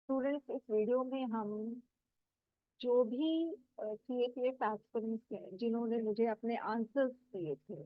Students, इस video में हम जो भी सीएपीएफ एस्पिरेंट्स हैं जिन्होंने मुझे अपने आंसर्स दिए थे,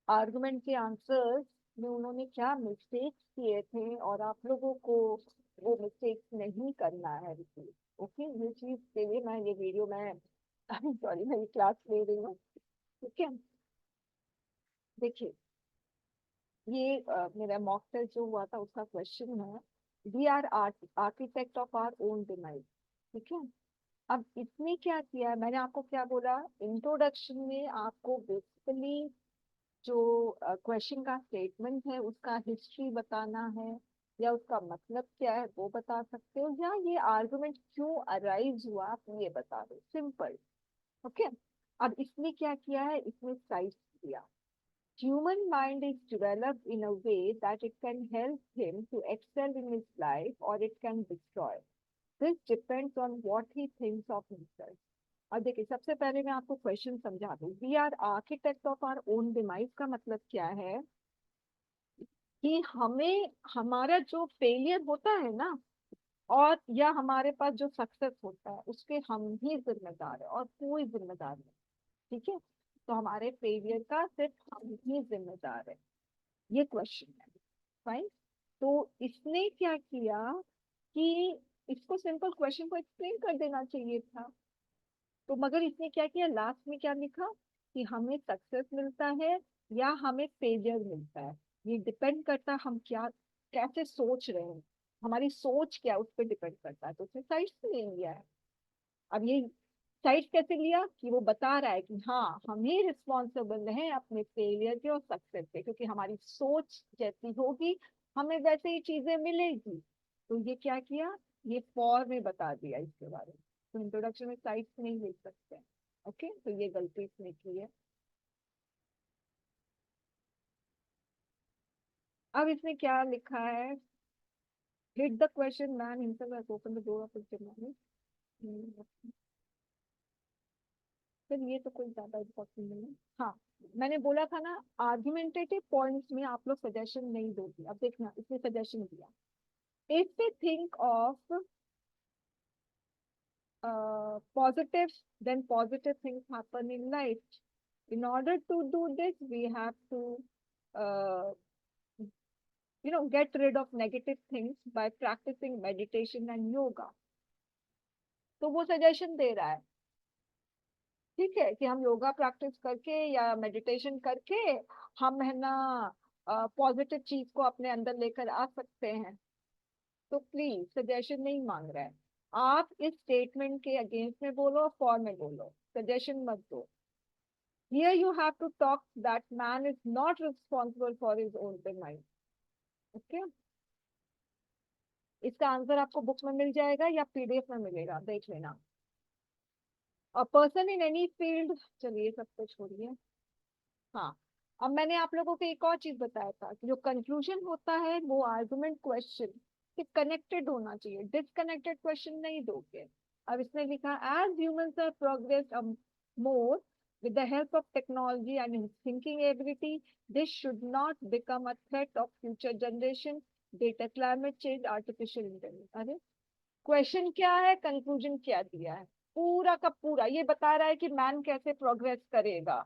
आर्गुमेंट के आंसर्स में उन्होंने क्या मिस्टेक्स किए थे और आप लोगों को वो मिस्टेक्स नहीं करना है रिपीट। ओके, ये चीज के लिए मैं ये वीडियो मैं सॉरी मेरी क्लास ले रही हूँ। ठीक है, देखिए ये मेरा मॉक टेस्ट जो हुआ था उसका क्वेश्चन है, we are architect of our own demise. ठीक है, अब इसने क्या किया है, मैंने आपको क्या बोला इंट्रोडक्शन में, आपको बेसिकली जो क्वेश्चन का स्टेटमेंट है उसका हिस्ट्री बताना है, या उसका मतलब क्या है वो बता सकते हो, या ये आर्गुमेंट क्यों अराइज हुआ आप ये बता दो, सिंपल। ओके, अब इसने क्या किया है, इसने साइट दिया, human mind is developed in a way that it can help him to excel in his life or it can destroy. This depends on what he thinks of himself. अब देखिए, सबसे पहले मैं आपको क्वेश्चन समझा दूं। We are architect of our own demise का मतलब क्या है कि हमें हमारा जो फेलियर होता है ना, और या हमारे पास जो सक्सेस होता है उसके हम ही जिम्मेदार है और कोई जिम्मेदार नहीं। ठीक है, तो हमारे फेलियर का सिर्फ हम ही जिम्मेदार है, ये क्वेश्चन है। फाइन, तो इसने क्या किया कि इसको सिंपल क्वेश्चन को एक्सप्लेन कर देना चाहिए था, तो मगर इसने क्या किया, लास्ट में क्या लिखा कि हमें सक्सेस मिलता है या हमें फेलियर मिलता है, ये डिपेंड करता है हम क्या कैसे सोच रहे हैं, हमारी सोच क्या उस पर डिपेंड करता है। तो उसने साइड से ले लिया है। अब ये साइड कैसे लिया कि वो बता रहा है कि हाँ, हम ही रिस्पॉन्सिबल हैं अपने फेलियर के और सक्सेस के, क्योंकि हमारी सोच जैसी होगी हमें वैसे ही चीजें मिलेगी। तो ये क्या किया, ये फॉर में बता दिया इसके बारे में, तो इंट्रोडक्शन में साइड नहीं लिख सकते। ओके, तो ये गलती इसने की है। अब इसने क्या लिखा है, hit the question man himself has open the door of his demise. फिर ये तो कोई ज्यादा इम्पोर्टेंट नहीं है। हाँ, मैंने बोला था ना, आर्ग्यूमेंटेटिव पॉइंट्स में आप लोग सजेशन नहीं दोगे। अब देखना, इसने सजेशन दिया, if we think of positive, then positive things happen in life. In order to do this, we have to, uh, get rid of negative things by practicing meditation and yoga. तो वो suggestion दे रहा है, ठीक है, कि हम yoga practice करके या मेडिटेशन करके हम है ना पॉजिटिव चीज को अपने अंदर लेकर आ सकते हैं। तो प्लीज सजेशन नहीं मांग रहा है, आप इस स्टेटमेंट के अगेंस्ट में बोलो, फॉर में बोलो, सजेशन मत दो। Here you have to talk that man is not responsible for his own demise. Okay? इसका आंसर आपको बुक में मिल जाएगा या पीडीएफ में मिलेगा, देख लेना। A person in any field, चलिए सब तो छोड़िए। हाँ, अब मैंने आप लोगों को एक और चीज बताया था कि जो कंक्लूजन होता है वो आर्गुमेंट क्वेश्चन से कनेक्टेड होना चाहिए, डिसकनेक्टेड क्वेश्चन नहीं दोगे। अब इसने लिखा, as humans are progress more with the help of technology and his thinking ability, this should not become a threat of future generation, data, climate change, artificial intelligence। अरे, question क्या है, conclusion क्या दिया है, पूरा का पूरा ये बता रहा है कि मैन कैसे प्रोग्रेस करेगा।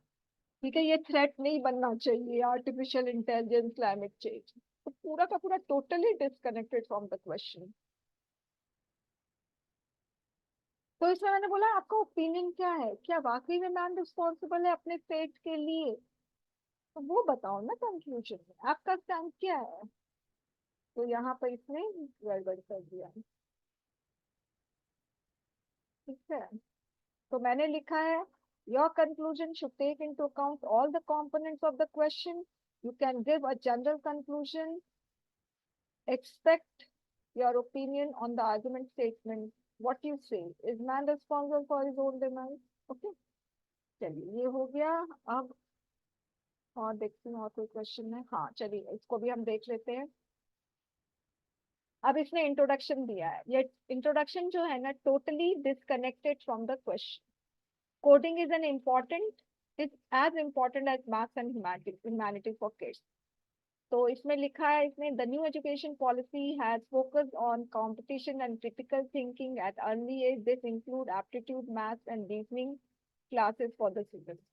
ठीक है, ये थ्रेट नहीं बनना चाहिए, आर्टिफिशियल इंटेलिजेंस, क्लाइमेट चेंज, तो पूरा का पूरा totally disconnected from the question. तो इसमें मैंने बोला आपका ओपिनियन क्या है, क्या वाकई में मैन रिस्पॉन्सिबल है अपने फेट के लिए, तो वो बताओ ना कंक्लूजन में आपका स्टैंड क्या है। तो यहाँ पर इसने गड़बड़ कर दिया। ठीक है, तो मैंने लिखा है, your conclusion should take into account all the components of the question, you can give a general conclusion, expect your opinion on the argument statement. What you say, is man responsible for his own demise? Okay, चलिए ये हो गया। अब और देखती हूँ और कोई क्वेश्चन है, हाँ चलिए इसको भी हम देख लेते हैं। अब इसने इंट्रोडक्शन दिया है, ये इंट्रोडक्शन जो है ना totally disconnected from the question. Coding is an important, is as important as maths and humanity for kids. तो इसमें लिखा है, इसमें the new education policy has focused on competition and critical thinking at early age, this include aptitude maths and reasoning classes for the students.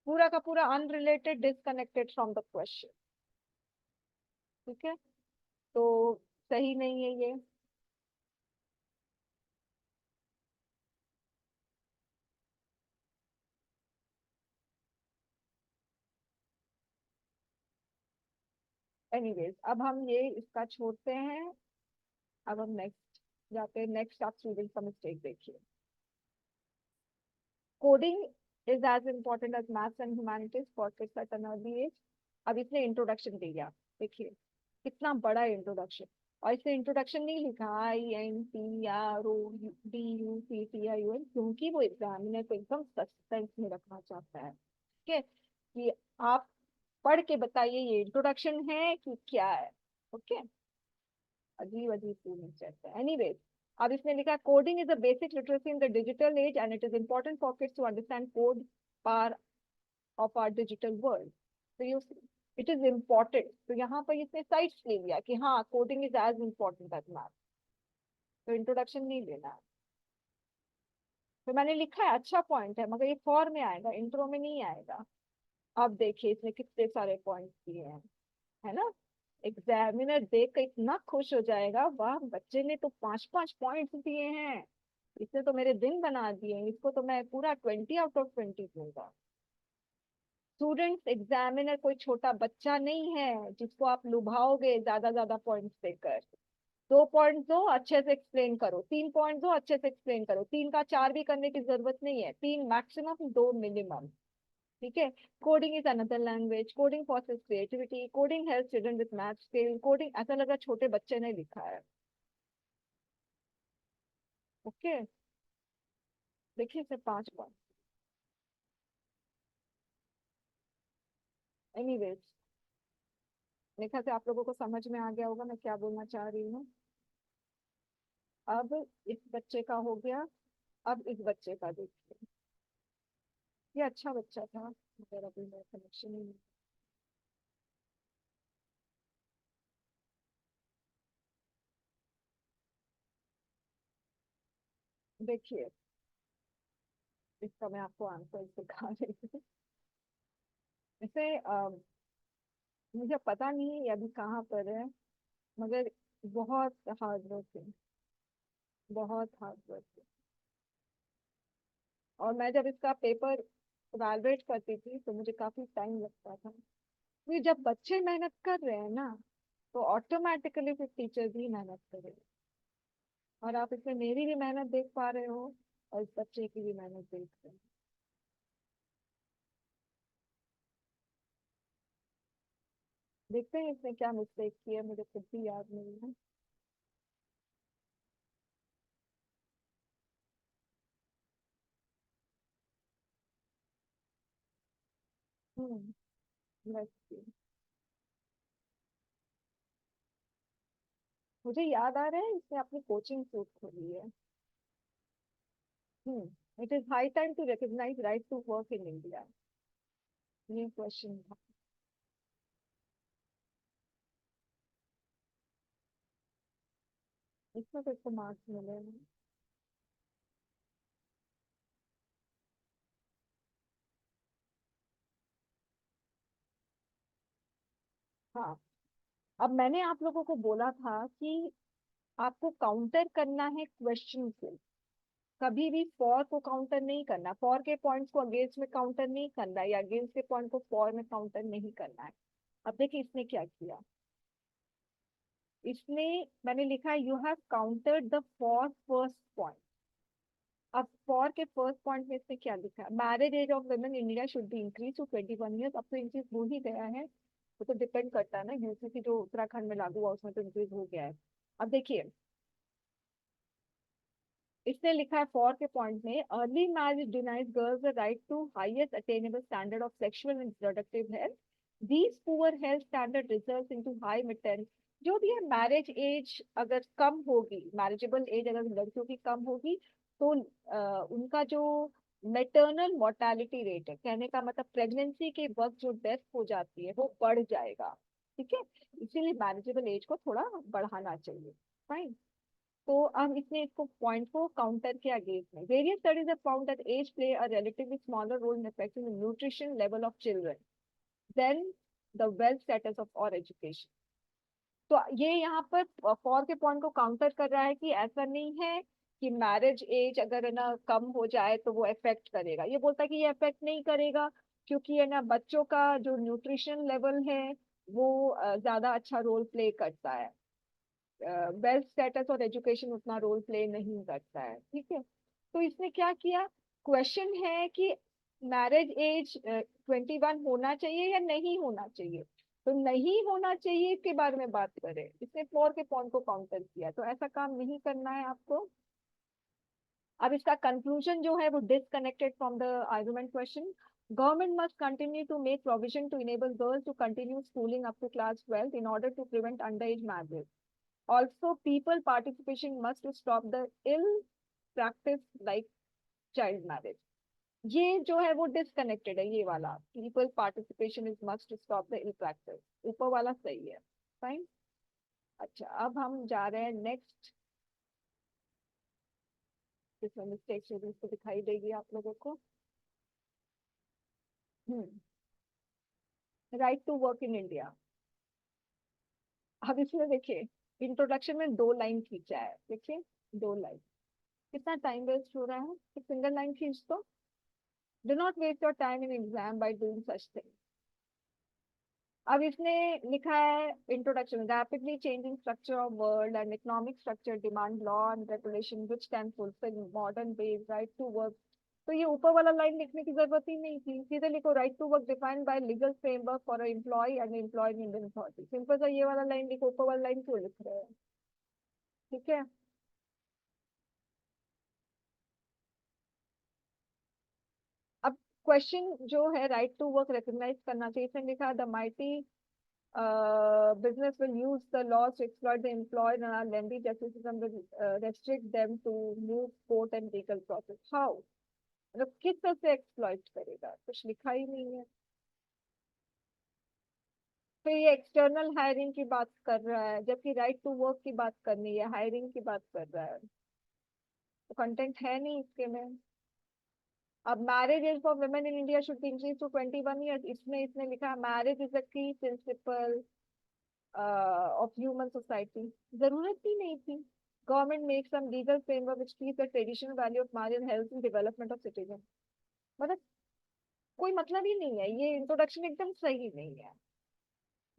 पूरा का पूरा unrelated, disconnected from the question. ठीक है, तो सही नहीं है ये। एनीवेज, अब हम ये इसका छोड़ते हैं। अब हम नेक्स्ट जाते हैं। नेक्स्ट आप स्टूडेंट का मिस्टेक देखिए। Coding is as important as maths and humanities for kids at an early age. अब इसने इंट्रोडक्शन दिया, देखिए कितना बड़ा इंट्रोडक्शन। और इसने इंट्रोडक्शन नहीं लिखा INTRODUCTIUN, क्योंकि वो एग्जामिनर को एकदम सस्पेंस में रखना चाहता है। ठीक है, कि आप पढ़ के बताइए ये इंट्रोडक्शन है कि क्या है। ओके, अजीब अजीब फीलिंग चलते हैं। एनीवेज, अब इसने लिखा coding is a basic literacy in the digital age and it is important for kids to understand code part of our digital world. तो यू इट इज इम्पोर्टेंट, तो यहाँ पर इसने साइट्स ले लिया कि हाँ coding is as important as math. तो इंट्रोडक्शन नहीं लेना है। तो मैंने लिखा है अच्छा पॉइंट है, मगर ये फॉर में आएगा, इंट्रो में नहीं आएगा। अब देखिए इसने कितने सारे पॉइंट दिए हैं, है ना। एग्जामिनर देख कर इतना खुश हो जाएगा, वाह बच्चे ने तो 5-5 पॉइंट्स दिए हैं, इसने तो मेरे दिन बना दिए, इसको तो मैं पूरा 20 आउट ऑफ 20 दूंगा। स्टूडेंट्स, एग्जामिनर कोई छोटा बच्चा नहीं है जिसको आप लुभाओगे ज्यादा ज्यादा पॉइंट्स देकर। 2 पॉइंट दो, अच्छे से एक्सप्लेन करो। 3 पॉइंट दो, अच्छे से एक्सप्लेन करो। 3 का 4 भी करने की जरूरत नहीं है, 3 मैक्सिमम, 2 मिनिमम। ठीक है। Coding is another language, coding fosters creativity, coding help children with math skill, coding, ऐसा लगा छोटे बच्चे ने लिखा है। ओके, देखिए सिर्फ 5 पॉइंट। एनीवेज, देखा से आप लोगों को समझ में आ गया होगा मैं क्या बोलना चाह रही हूँ। अब इस बच्चे का हो गया, अब इस बच्चे का देखिए। ये अच्छा बच्चा था, मगर अभी मेरा कनेक्शन ही नहीं। देखिए, इसका मैं आपको आंसर दिखा रही हूँ। इसे मुझे पता नहीं है ये अभी कहाँ पर है, मगर बहुत हार्ड वर्किंग, बहुत हार्ड वर्किंग। और मैं जब इसका पेपर इवैल्यूएट करती थी तो मुझे काफी टाइम लगता था, क्योंकि जब बच्चे मेहनत कर रहे हैं ना, तो ऑटोमेटिकली फिर टीचर भी मेहनत करेगा। और आप इसमें मेरी भी मेहनत देख पा रहे हो और इस बच्चे की भी मेहनत देख रहे हो। देखते हैं इसने क्या मिस्टेक की है, मुझे खुद भी याद नहीं है। हम्म, let's see। मुझे याद आ रहा है इसने अपनी कोचिंग सूट खोली है। It is high time to recognise right to work in India, ये क्वेश्चन था। इसमें तो इसको मार्क्स मिले हैं। हाँ, अब मैंने आप लोगों को बोला था कि आपको काउंटर करना है क्वेश्चन से, कभी भी फॉर को काउंटर नहीं करना, फॉर के पॉइंट्स को अगेंस्ट में काउंटर नहीं करना है, या अगेंस्ट के पॉइंट को फॉर में काउंटर नहीं करना है। अब देखिए इसने क्या किया। इसने, मैंने लिखा है you have countered the for first point. अब फॉर के फर्स्ट पॉइंट में इसने क्या लिखा है, marriage age of women in India should be increase to 21 years. अब तो इंक्रीज हो ही गया है, वो तो डिपेंड करता है ना, यूजीसी जो उत्तराखंड में लागू हुआ उसमें तो इंक्रीज हो गया है। अब देखिए इसने लिखा है फॉर के पॉइंट में, early marriage denies girls the right to highest attainable standard of sexual and reproductive health, these poor health standard result into high maternity. जो भी है, मैरिज एज अगर कम होगी, मैरिजेबल एज अगर लड़कियों की कम होगी, तो उनका जो मेटर्नल मोर्टेलिटी रेट है, कहने का मतलब प्रेगनेंसी के वक्त जो डेथ हो जाती है वो बढ़ जाएगा। ठीक है, इसीलिए मैनेजेबल एज को थोड़ा बढ़ाना चाहिए। फाइन। तो अब इसने इसको पॉइंट को काउंटर के अगेंस्ट में, various studies have found that age play a relatively smaller role in affecting the nutrition level of children than the wealth status of और एजुकेशन। तो ये यहाँ पर फॉर के पॉइंट को काउंटर कर रहा है कि ऐसा नहीं है कि मैरिज एज अगर है ना कम हो जाए तो वो इफेक्ट करेगा। ये बोलता है कि ये इफेक्ट नहीं करेगा, क्योंकि है ना बच्चों का जो न्यूट्रिशन लेवल है वो ज्यादा अच्छा रोल प्ले करता है। वेल्थ स्टेटस और एजुकेशन उतना रोल प्ले नहीं करता है। ठीक है, तो इसने क्या किया, क्वेश्चन है कि मैरिज एज 21 होना चाहिए या नहीं होना चाहिए, तो नहीं होना चाहिए इसके बारे में बात करें। इसने फ्लोर के पॉइंट को काउंटर किया, तो ऐसा काम नहीं करना है आपको। अब इसका कंक्लूजन जो है वो disconnected from the argument question. Government must continue to make provision to enable girls to continue schooling up to class 12 in order to prevent underage marriage. Also, people participation must stop the ill practice like child marriage. ये जो है वो disconnected है, ये वाला people participation is must stop the ill practice, ऊपर वाला सही है। फाइन। अच्छा, अब हम जा रहे हैं नेक्स्ट, जिसमें मिस्टेक शुरू से दिखाई देगी आप लोगों को। Right to work in India. अब इसमें देखिए, इंट्रोडक्शन में 2 लाइन खींचा है, देखिए 2 लाइन, कितना टाइम वेस्ट हो रहा है, एक सिंगल लाइन खींच दो। Do not waste your time in exam by doing such thing. अब इसने लिखा है introduction, rapidly changing structure of world and economic structure demand law and regulation which can fulfil modern based right to work. तो ये ऊपर वाला line लिखने की जरूरत ही नहीं थी, सीधे लिखो right to work defined by legal framework for employ and employed in Indian authority. Simple सा ये वाला लाइन लिखो, ऊपर वाला लाइन क्यों लिख रहे हैं। ठीक है, अब क्वेश्चन जो है राइट टू वर्क रिकॉग्नाइज करना चाहिए, इसमें लिखा the mighty business will use the laws to exploit the employed and our lengthy justice system will restrict them to move court and legal process. How? मतलब किस तरह से एक्सप्लॉइट करेगा, कुछ लिखा ही नहीं है। फिर ये एक्सटर्नल हायरिंग की बात कर रहा है, जबकि राइट टू वर्क की बात करनी है, हायरिंग की बात कर रहा है, तो कंटेंट है नहीं इसके में। अब marriage age for women in India should be increase to 21 years, इसमें इसने लिखा है मैरिज इज अ की प्रिंसिपल of human society। जरूरत ही नहीं थी। Government makes some legal framework which keeps the traditional value of marriage, health and development of citizen। मतलब कोई मतलब ही नहीं है, ये इंट्रोडक्शन एकदम सही नहीं है।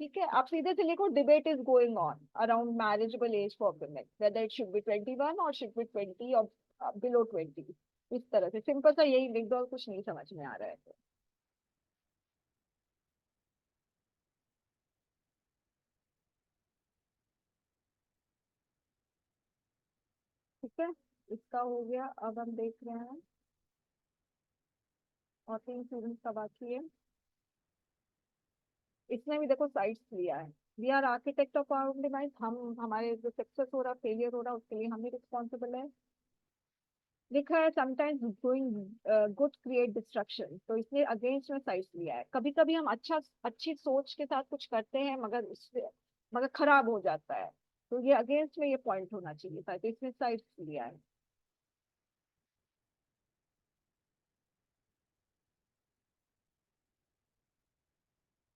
ठीक है, आप सीधे से लिखो debate is going on around marriageable age for women, whether it should be 21 और शुड बी 20 और बिलो 20। इस तरह से सिंपल सा यही लिख दो, कुछ नहीं समझ में आ रहा है तो। ठीक है, इसका हो गया। अब हम देख रहे हैं और 3 स्टूडेंट्स का बाकी है। इसने भी देखो साइड्स लिया है। We are architect of our device, हम हमारे जो सक्सेस हो रहा फेलियर हो रहा उसके लिए हम ही रिस्पॉन्सिबल है। लिखा है sometimes doing good create destruction, तो इसलिए अगेंस्ट में साइड्स लिया है। कभी कभी हम अच्छी सोच के साथ कुछ करते हैं मगर उससे मगर खराब हो जाता है, तो ये अगेंस्ट में ये पॉइंट होना चाहिए था, तो इसमें साइड्स लिया है।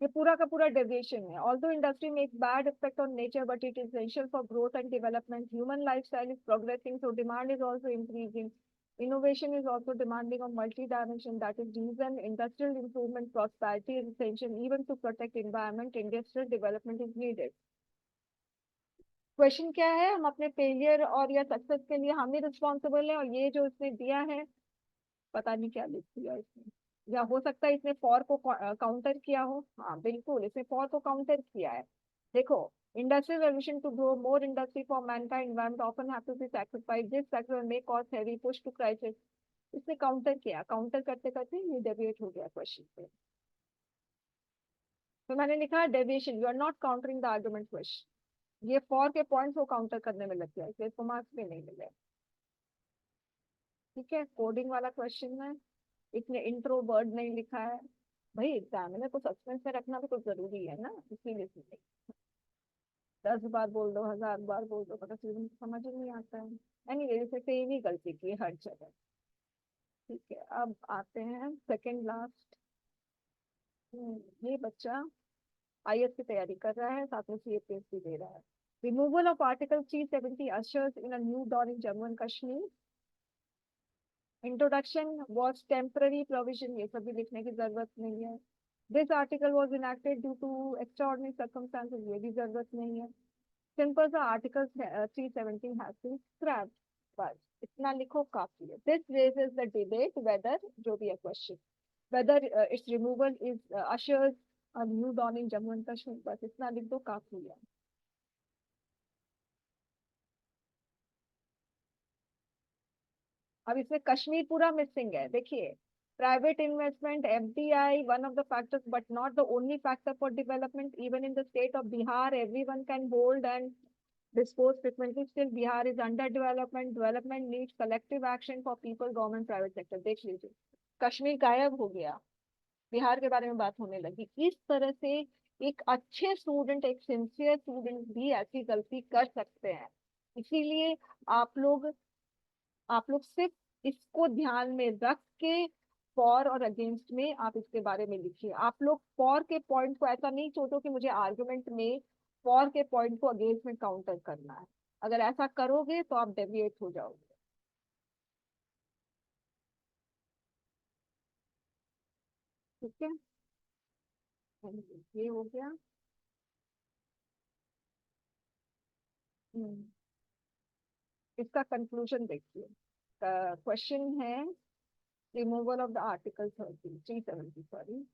ये पूरा का पूरा डेविएशन है। Although industry makes bad effect on nature but it is essential for growth and development, human lifestyle is progressing so demand is also increasing, innovation is also demanding of multi-dimension, that is reason industrial improvement prosperity is essential even to protect environment, industrial development is needed। Question क्या है, हम अपने failure और या success के लिए हम ही responsible है, और ये जो इसने दिया है पता नहीं क्या लिख दिया इसने, या हो सकता है इसने फॉर को काउंटर किया हो। हाँ बिल्कुल, इसने फॉर को काउंटर किया है। देखो, industrial revolution to grow more industry for mankind environment often have to be sacrificed, this factor may cause heavy push to crisis। इसने काउंटर किया, काउंटर करते करते ये डेविएट हो गया क्वेश्चन पे। तो मैंने लिखा deviation, you are not countering the argument question, ये फॉर के पॉइंट्स को काउंटर करने में लग गया, इसलिए इसको मार्क्स भी नहीं मिले। ठीक है, कोडिंग वाला क्वेश्चन है, इसने इंट्रो वर्ड नहीं लिखा है, भाई एग्जामिनर को सस्पेंस में रखना भी तो जरूरी है ना, इसीलिए से 10 बार बोल दो, 1000 बार बोल दो, पता स्टूडेंट को समझ ही नहीं आता है। एनीवे जैसे सेम ही गलती की है हर जगह। ठीक है, अब आते हैं सेकंड लास्ट। ये बच्चा आईएएस की तैयारी कर रहा है, साथ में सीएपीएससी दे रहा है। Removal of article 370 ushers in a new dawn in Jammu and Kashmir. Introduction was temporary provision, ये सभी लिखने की जरूरत नहीं है। This article was enacted due to extraordinary circumstances, ये भी जरूरत नहीं है। सिंपल सा आर्टिकल 370 हैज बीन स्क्रैप्ड, बस इतना लिखो काफी है। This raises the debate whether, जो भी है question, whether its removal is ushers a new dawn in Jammu and Kashmir, बस इतना लिख दो काफी है। अब इसमें कश्मीर पूरा मिसिंग है, देखिए। Private investment, FDI, one of the factors but not the only factor for development even in the state of Bihar everyone can hold and dispose frequently, still Bihar is under development. Development needs collective action for people, government, private sector. देख लीजिए, कश्मीर गायब हो गया, बिहार के बारे में बात होने लगी। इस तरह से एक अच्छे स्टूडेंट, एक सिंसियर स्टूडेंट भी ऐसी गलती कर सकते हैं। इसीलिए आप लोग आप लोग सिर्फ इसको ध्यान में रख के फॉर और अगेंस्ट में आप इसके बारे में लिखिए। आप लोग फॉर के पॉइंट को ऐसा नहीं सोचो कि मुझे आर्गुमेंट में फॉर के पॉइंट को अगेंस्ट में काउंटर करना है। अगर ऐसा करोगे तो आप डेविएट हो जाओगे। ठीक है, ये हो गया। हम्म, इसका कंक्लूजन देखिए। क्वेश्चन है removal of the article 370, sorry.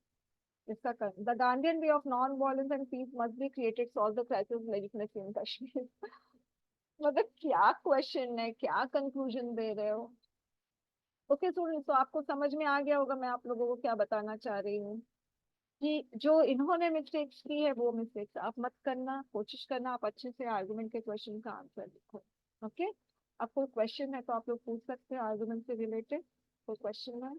इसका the Gandhian way of non violence and peace must be created solve the crisis legitimacy in Kashmir. मतलब क्या क्वेश्चन है, क्या कंक्लूजन दे रहे हो? ओके स्टूडेंट, तो आपको समझ में आ गया होगा मैं आप लोगों को क्या बताना चाह रही हूँ, कि जो इन्होंने मिस्टेक्स की है वो मिस्टेक्स आप मत करना, कोशिश करना आप अच्छे से आर्गुमेंट के क्वेश्चन का आंसर लिखो। ओके, अब कोई क्वेश्चन है तो आप लोग पूछ सकते हैं आर्गुमेंट से रिलेटेड। कोई क्वेश्चन है?